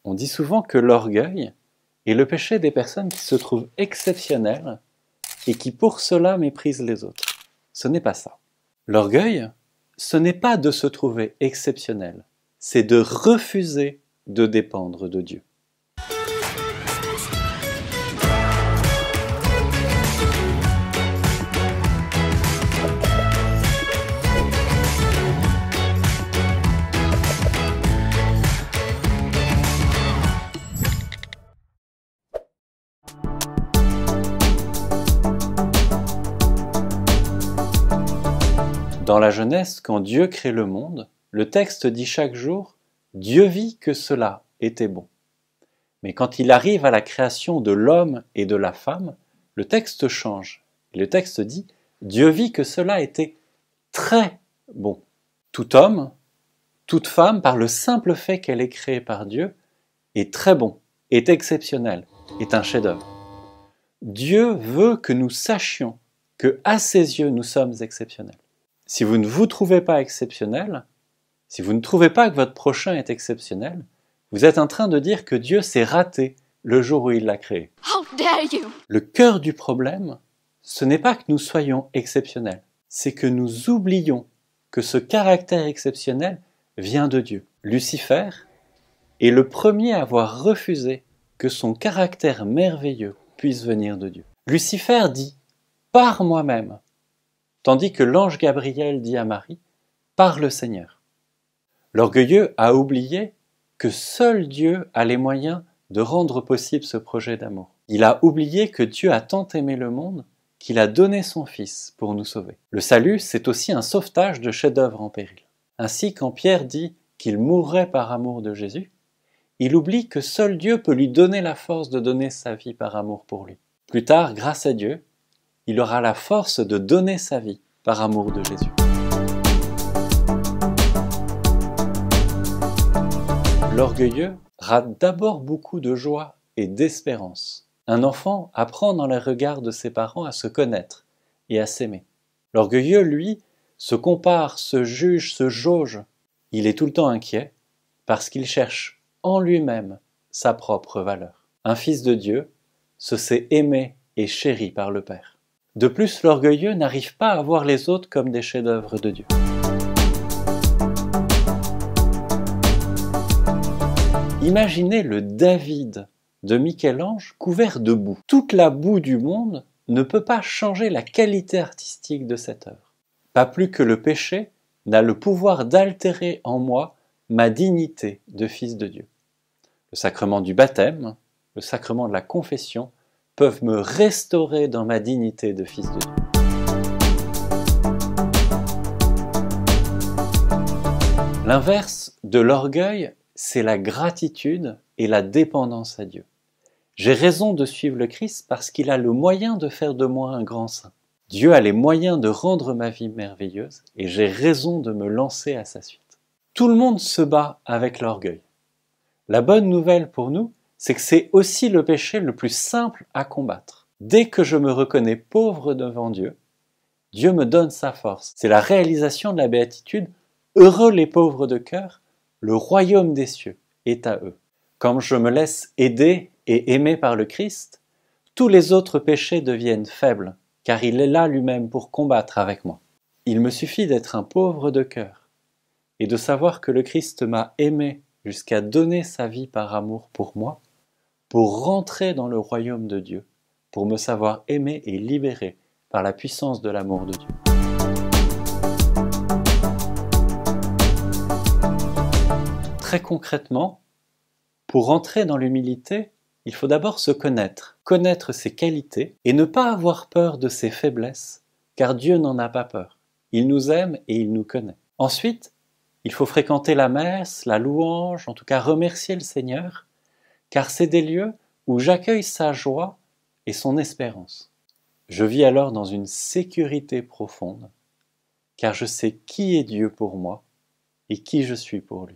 On dit souvent que l'orgueil est le péché des personnes qui se trouvent exceptionnelles et qui pour cela méprisent les autres. Ce n'est pas ça. L'orgueil, ce n'est pas de se trouver exceptionnel, c'est de refuser de dépendre de Dieu. Dans la Genèse, quand Dieu crée le monde, le texte dit chaque jour « Dieu vit que cela était bon ». Mais quand il arrive à la création de l'homme et de la femme, le texte change. Et le texte dit « Dieu vit que cela était très bon ». Tout homme, toute femme, par le simple fait qu'elle est créée par Dieu, est très bon, est exceptionnel, est un chef-d'œuvre. Dieu veut que nous sachions que à ses yeux nous sommes exceptionnels. Si vous ne vous trouvez pas exceptionnel, si vous ne trouvez pas que votre prochain est exceptionnel, vous êtes en train de dire que Dieu s'est raté le jour où il l'a créé. How dare you! Le cœur du problème, ce n'est pas que nous soyons exceptionnels, c'est que nous oublions que ce caractère exceptionnel vient de Dieu. Lucifer est le premier à avoir refusé que son caractère merveilleux puisse venir de Dieu. Lucifer dit « par moi-même », tandis que l'ange Gabriel dit à Marie « par le Seigneur ». L'orgueilleux a oublié que seul Dieu a les moyens de rendre possible ce projet d'amour. Il a oublié que Dieu a tant aimé le monde qu'il a donné son Fils pour nous sauver. Le salut, c'est aussi un sauvetage de chef-d'œuvre en péril. Ainsi, quand Pierre dit qu'il mourrait par amour de Jésus, il oublie que seul Dieu peut lui donner la force de donner sa vie par amour pour lui. Plus tard, grâce à Dieu, il aura la force de donner sa vie par amour de Jésus. L'orgueilleux rate d'abord beaucoup de joie et d'espérance. Un enfant apprend dans les regards de ses parents à se connaître et à s'aimer. L'orgueilleux, lui, se compare, se juge, se jauge. Il est tout le temps inquiet parce qu'il cherche en lui-même sa propre valeur. Un fils de Dieu se sait aimé et chéri par le Père. De plus, l'orgueilleux n'arrive pas à voir les autres comme des chefs-d'œuvre de Dieu. Imaginez le David de Michel-Ange couvert de boue. Toute la boue du monde ne peut pas changer la qualité artistique de cette œuvre. Pas plus que le péché n'a le pouvoir d'altérer en moi ma dignité de fils de Dieu. Le sacrement du baptême, le sacrement de la confession peuvent me restaurer dans ma dignité de fils de Dieu. L'inverse de l'orgueil, c'est la gratitude et la dépendance à Dieu. J'ai raison de suivre le Christ parce qu'il a le moyen de faire de moi un grand saint. Dieu a les moyens de rendre ma vie merveilleuse et j'ai raison de me lancer à sa suite. Tout le monde se bat avec l'orgueil. La bonne nouvelle pour nous, c'est que c'est aussi le péché le plus simple à combattre. Dès que je me reconnais pauvre devant Dieu, Dieu me donne sa force. C'est la réalisation de la béatitude « Heureux les pauvres de cœur, le royaume des cieux est à eux ». Quand je me laisse aider et aimer par le Christ, tous les autres péchés deviennent faibles, car il est là lui-même pour combattre avec moi. Il me suffit d'être un pauvre de cœur et de savoir que le Christ m'a aimé jusqu'à donner sa vie par amour pour moi, pour rentrer dans le royaume de Dieu, pour me savoir aimé et libéré par la puissance de l'amour de Dieu. Très concrètement, pour entrer dans l'humilité, il faut d'abord se connaître ses qualités et ne pas avoir peur de ses faiblesses, car Dieu n'en a pas peur. Il nous aime et il nous connaît. Ensuite, il faut fréquenter la messe, la louange, en tout cas remercier le Seigneur, car c'est des lieux où j'accueille sa joie et son espérance. Je vis alors dans une sécurité profonde, car je sais qui est Dieu pour moi et qui je suis pour lui.